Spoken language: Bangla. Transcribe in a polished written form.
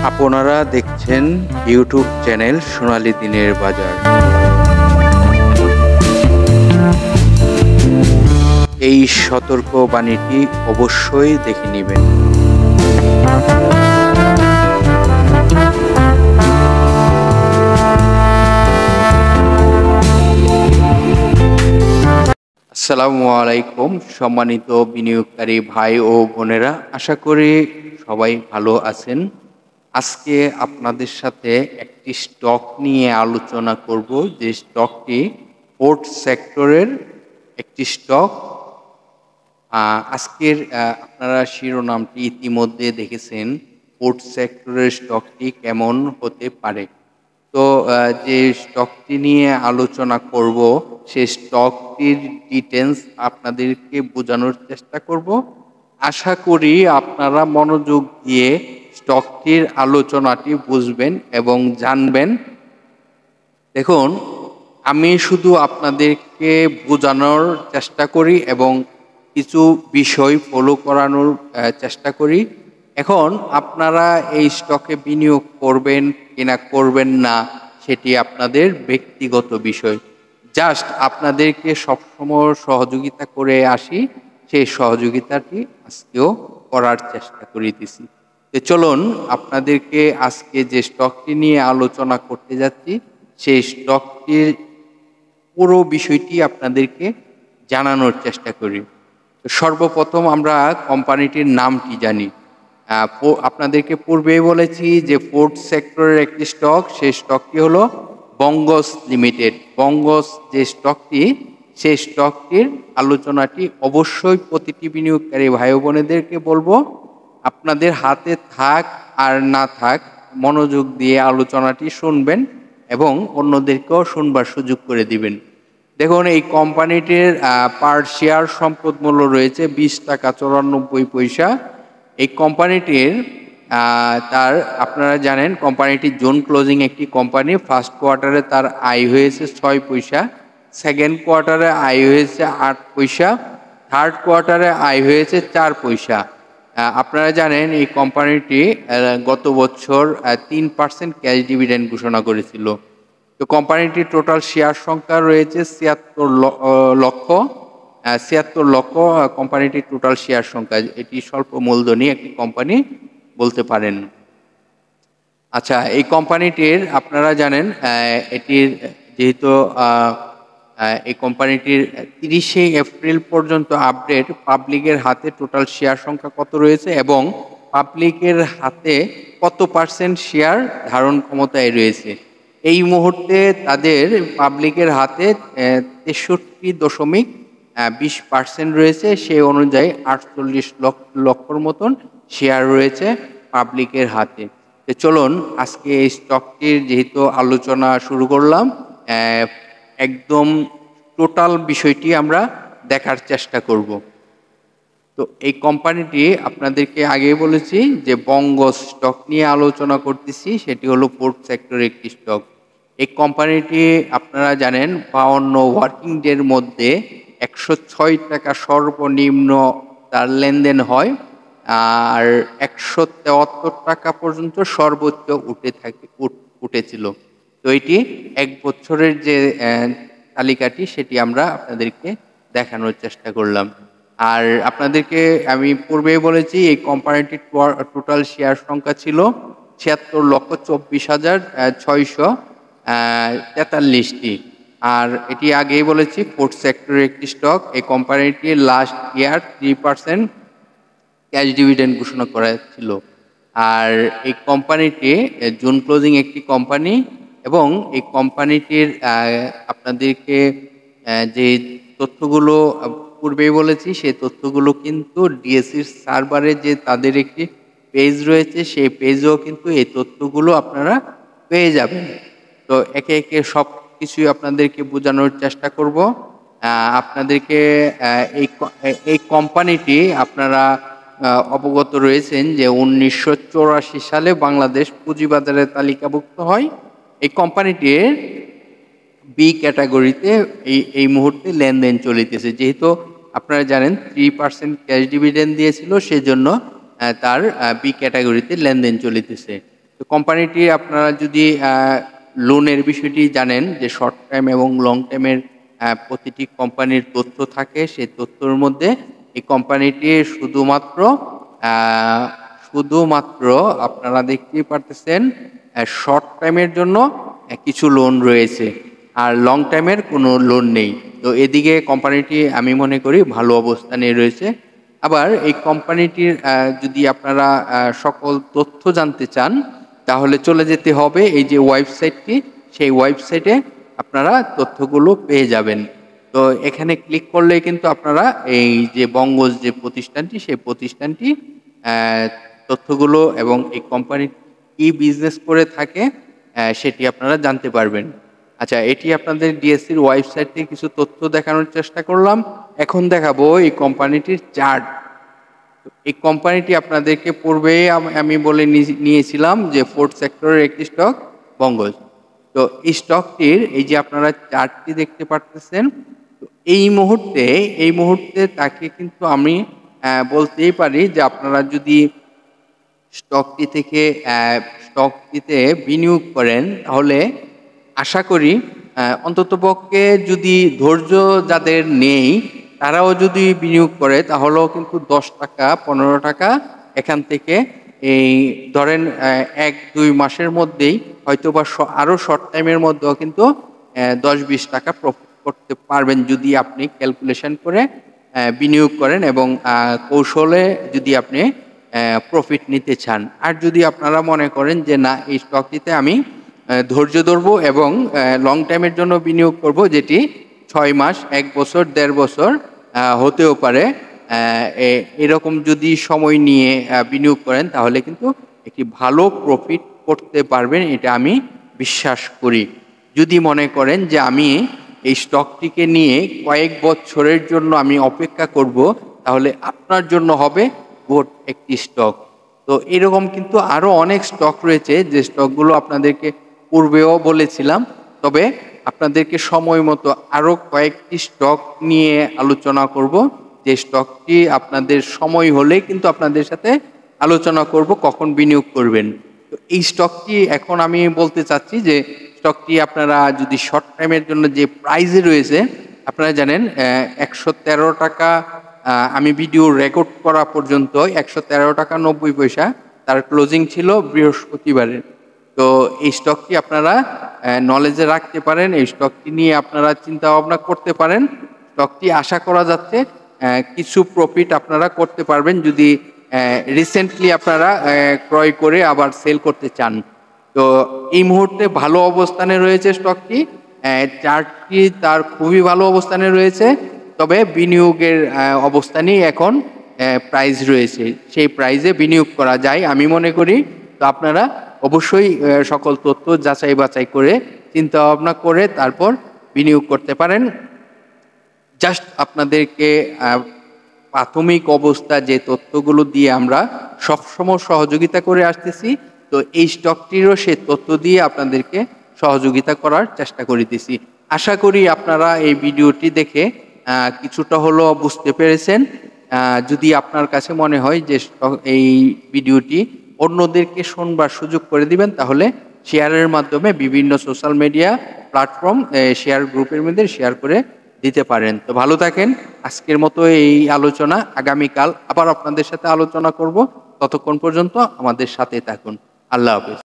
আপনারা দেখছেন ইউটিউব চ্যানেল সোনালী দিনের বাজার। এই সতর্ক বাণীটি অবশ্যই দেখে নেবেন। আসসালামু আলাইকুম সম্মানিত বিনিয়োগকারী ভাই ও বোনেরা, আশা করি সবাই ভালো আছেন। আজকে আপনাদের সাথে একটি স্টক নিয়ে আলোচনা করব, যে স্টকটি পোর্ট সেক্টরের একটি স্টক। আজকের আপনারা শিরোনামটি ইতিমধ্যে দেখেছেন, পোর্ট সেক্টরের স্টকটি কেমন হতে পারে। তো যে স্টকটি নিয়ে আলোচনা করব, সেই স্টকটির ডিটেলস আপনাদেরকে বোঝানোর চেষ্টা করব। আশা করি আপনারা মনোযোগ দিয়ে স্টকটির আলোচনাটি বুঝবেন এবং জানবেন। দেখুন, আমি শুধু আপনাদেরকে বোঝানোর চেষ্টা করি এবং কিছু বিষয় ফলো করানোর চেষ্টা করি। এখন আপনারা এই স্টকে বিনিয়োগ করবেন কিনা করবেন না, সেটি আপনাদের ব্যক্তিগত বিষয়। জাস্ট আপনাদেরকে সবসময় সহযোগিতা করে আসি, সেই সহযোগিতাটি আজকেও করার চেষ্টা করিতেছি। তো চলুন, আপনাদেরকে আজকে যে স্টকটি নিয়ে আলোচনা করতে যাচ্ছি, সেই স্টকটির পুরো বিষয়টি আপনাদেরকে জানানোর চেষ্টা করি। সর্বপ্রথম আমরা কোম্পানিটির নামটি জানি। আপনাদেরকে পূর্বেই বলেছি যে পোর্ট সেক্টরের একটি স্টক, সেই স্টকটি হলো বঙ্গস লিমিটেড। বঙ্গস যে স্টকটি, সেই স্টকটির আলোচনাটি অবশ্যই প্রতিটি বিনিয়োগকারী ভাই বোনেদেরকে বলবো, আপনাদের হাতে থাক আর না থাক, মনোযোগ দিয়ে আলোচনাটি শুনবেন এবং অন্যদেরকেও শুনবার সুযোগ করে দিবেন। দেখুন, এই কোম্পানিটির পার শেয়ার সম্পদ মূল্য রয়েছে 20 টাকা 94 পয়সা। এই কোম্পানিটির তার আপনারা জানেন, কোম্পানিটি জোন ক্লোজিং একটি কোম্পানি। ফার্স্ট কোয়ার্টারে তার আয় হয়েছে 6 পয়সা, সেকেন্ড কোয়ার্টারে আয় হয়েছে 8 পয়সা, থার্ড কোয়ার্টারে আয় হয়েছে 4 পয়সা। আপনারা জানেন এই কোম্পানিটি গত বছর 3% ক্যাশ ডিভিডেন্ড ঘোষণা করেছিল। তো কোম্পানিটির টোটাল শেয়ার সংখ্যা রয়েছে 76 লক্ষ। কোম্পানিটির টোটাল শেয়ার সংখ্যা, এটি স্বল্প মূলধনী একটি কোম্পানি বলতে পারেন। আচ্ছা, এই কোম্পানিটির আপনারা জানেন, এটির যেহেতু এই কোম্পানিটির 30শে এপ্রিল পর্যন্ত আপডেট, পাবলিকের হাতে টোটাল শেয়ার সংখ্যা কত রয়েছে এবং পাবলিকের হাতে কত পার্সেন্ট শেয়ার ধারণ ক্ষমতায় রয়েছে। এই মুহূর্তে তাদের পাবলিকের হাতে 63.20% রয়েছে। সেই অনুযায়ী 48 লক্ষর মতন শেয়ার রয়েছে পাবলিকের হাতে। তো চলুন, আজকে এই স্টকটির যেহেতু আলোচনা শুরু করলাম, একদম টোটাল বিষয়টি আমরা দেখার চেষ্টা করব। তো এই কোম্পানিটি আপনাদেরকে আগেই বলেছি যে বঙ্গস স্টক নিয়ে আলোচনা করতেছি, সেটি হলো পোর্ট সেক্টরের একটি স্টক। এই কোম্পানিটি আপনারা জানেন 52 ওয়ার্কিং ডের মধ্যে 106 টাকা সর্বনিম্ন তার লেনদেন হয়, আর 173 টাকা পর্যন্ত সর্বোচ্চ উঠেছিল। তো এটি এক বছরের যে তালিকাটি, সেটি আমরা আপনাদেরকে দেখানোর চেষ্টা করলাম। আর আপনাদেরকে আমি পূর্বেই বলেছি, এই কোম্পানিটির টোটাল শেয়ার সংখ্যা ছিল 76,24,643টি। আর এটি আগেই বলেছি পোর্ট সেক্টরের একটি স্টক। এই কোম্পানিটির লাস্ট ইয়ার 3% ক্যাশ ডিভিডেন্ড ঘোষণা করা ছিল। আর এই কোম্পানিটি জুন ক্লোজিং একটি কোম্পানি এবং এই কোম্পানিটির আপনাদেরকে যে তথ্যগুলো পূর্বেই বলেছি, সেই তথ্যগুলো কিন্তু ডিএসসির সার্ভারে যে তাদের একটি পেজ রয়েছে, সেই পেজেও কিন্তু এই তথ্যগুলো আপনারা পেয়ে যাবেন। তো একে একে সব কিছুই আপনাদেরকে বোঝানোর চেষ্টা করব। আপনাদেরকে এই কোম্পানিটি আপনারা অবগত রয়েছেন যে 1984 সালে বাংলাদেশ পুঁজিবাজারে তালিকাভুক্ত হয়। এই কোম্পানিটির বি ক্যাটাগরিতে এই মুহূর্তে লেনদেন চলিতেছে। যেহেতু আপনারা জানেন 3% ক্যাশ ডিভিডেন্ড দিয়েছিল, সেজন্য তার বি ক্যাটাগরিতে লেনদেন চলিতেছে। তো কোম্পানিটি আপনারা যদি লোনের বিষয়টি জানেন যে শর্ট টাইম এবং লং টাইমের প্রতিটি কোম্পানির তথ্য থাকে, সেই তথ্যের মধ্যে এই কোম্পানিটি শুধুমাত্র আপনারা দেখতেই পারতেছেন শর্ট টাইমের জন্য কিছু লোন রয়েছে, আর লং টাইমের কোনো লোন নেই। তো এদিকে কোম্পানিটি আমি মনে করি ভালো অবস্থানে রয়েছে। আবার এই কোম্পানিটির যদি আপনারা সকল তথ্য জানতে চান তাহলে চলে যেতে হবে এই যে ওয়েবসাইটটি, সেই ওয়েবসাইটে আপনারা তথ্যগুলো পেয়ে যাবেন। তো এখানে ক্লিক করলে কিন্তু আপনারা এই যে বঙ্গজ যে প্রতিষ্ঠানটি, সেই প্রতিষ্ঠানটি তথ্যগুলো এবং এই কোম্পানি কি বিজনেস করে থাকে সেটি আপনারা জানতে পারবেন। আচ্ছা, এটি আপনাদের ডিএসসির ওয়েবসাইট থেকে কিছু তথ্য দেখানোর চেষ্টা করলাম। এখন দেখাবো এই কোম্পানিটির চার্ট। এই কোম্পানিটি আপনাদেরকে পূর্বেই আমি বলে নিয়েছিলাম যে ফোর্থ সেক্টরের একটি স্টক বঙ্গজ। তো এই স্টকটির এই যে আপনারা চার্টটি দেখতে পারতেছেন, তো এই মুহূর্তে তাকে কিন্তু আমি বলতেই পারি যে আপনারা যদি স্টকটিতে বিনিয়োগ করেন তাহলে আশা করি অন্ততপক্ষে যদি ধৈর্য যাদের নেই তারাও যদি বিনিয়োগ করে তাহলেও কিন্তু 10 টাকা 15 টাকা এখান থেকে এই ধরেন 1-2 মাসের মধ্যেই হয়তোবা আরও শর্ট টাইমের মধ্যেও কিন্তু 10-20 টাকা প্রফিট করতে পারবেন যদি আপনি ক্যালকুলেশন করে বিনিয়োগ করেন এবং কৌশলে যদি আপনি প্রফিট নিতে চান। আর যদি আপনারা মনে করেন যে না, এই স্টকটিতে আমি ধৈর্য ধরবো এবং লং টাইমের জন্য বিনিয়োগ করব, যেটি 6 মাস, 1 বছর, 1.5 বছর হতেও পারে, এরকম যদি সময় নিয়ে বিনিয়োগ করেন তাহলে কিন্তু একটি ভালো প্রফিট করতে পারবেন, এটা আমি বিশ্বাস করি। যদি মনে করেন যে আমি এই স্টকটিকে নিয়ে কয়েক বছরের জন্য আমি অপেক্ষা করব, তাহলে আপনার জন্য হবে গুড একটি স্টক। তো এরকম কিন্তু আরও অনেক স্টক রয়েছে যে স্টকগুলো আপনাদেরকে পূর্বেও বলেছিলাম, তবে আপনাদেরকে সময় মতো আরও কয়েকটি স্টক নিয়ে আলোচনা করব, যে স্টকটি আপনাদের সময় হলে কিন্তু আপনাদের সাথে আলোচনা করব কখন বিনিয়োগ করবেন। তো এই স্টকটি এখন আমি বলতে চাচ্ছি যে স্টকটি আপনারা যদি শর্ট টাইমের জন্য যে প্রাইজে রয়েছে, আপনারা জানেন 113 টাকা, আমি ভিডিও রেকর্ড করা পর্যন্ত 113 টাকা 90 পয়সা তার ক্লোজিং ছিল বৃহস্পতিবারের। তো এই স্টকটি আপনারা নলেজে রাখতে পারেন, এই স্টকটি নিয়ে আপনারা চিন্তা ভাবনা করতে পারেন। স্টকটি আশা করা যাচ্ছে কিছু প্রফিট আপনারা করতে পারবেন যদি রিসেন্টলি আপনারা ক্রয় করে আবার সেল করতে চান। তো এই মুহূর্তে ভালো অবস্থানে রয়েছে স্টকটি, চার্টটি তার খুবই ভালো অবস্থানে রয়েছে, তবে বিনিয়োগের অবস্থানেই এখন প্রাইস রয়েছে, সেই প্রাইজে বিনিয়োগ করা যায় আমি মনে করি। তো আপনারা অবশ্যই সকল তথ্য যাচাই বাছাই করে চিন্তা ভাবনা করে তারপর বিনিয়োগ করতে পারেন। জাস্ট আপনাদেরকে প্রাথমিক অবস্থা যে তথ্যগুলো দিয়ে আমরা সবসময় সহযোগিতা করে আসতেছি, তো এই স্টকটিরও সে তথ্য দিয়ে আপনাদেরকে সহযোগিতা করার চেষ্টা করিতেছি। আশা করি আপনারা এই ভিডিওটি দেখে কিছুটা হলো বুঝতে পেরেছেন। যদি আপনার কাছে মনে হয় যে এই ভিডিওটি অন্যদেরকে শোনবার সুযোগ করে দিবেন, তাহলে শেয়ারের মাধ্যমে বিভিন্ন সোশ্যাল মিডিয়া প্ল্যাটফর্ম শেয়ার গ্রুপের মধ্যে শেয়ার করে দিতে পারেন। তো ভালো থাকেন। আজকের মতো এই আলোচনা, আগামীকাল আবার আপনাদের সাথে আলোচনা করব। ততক্ষণ পর্যন্ত আমাদের সাথে থাকুন। আল্লাহ হাফেজ।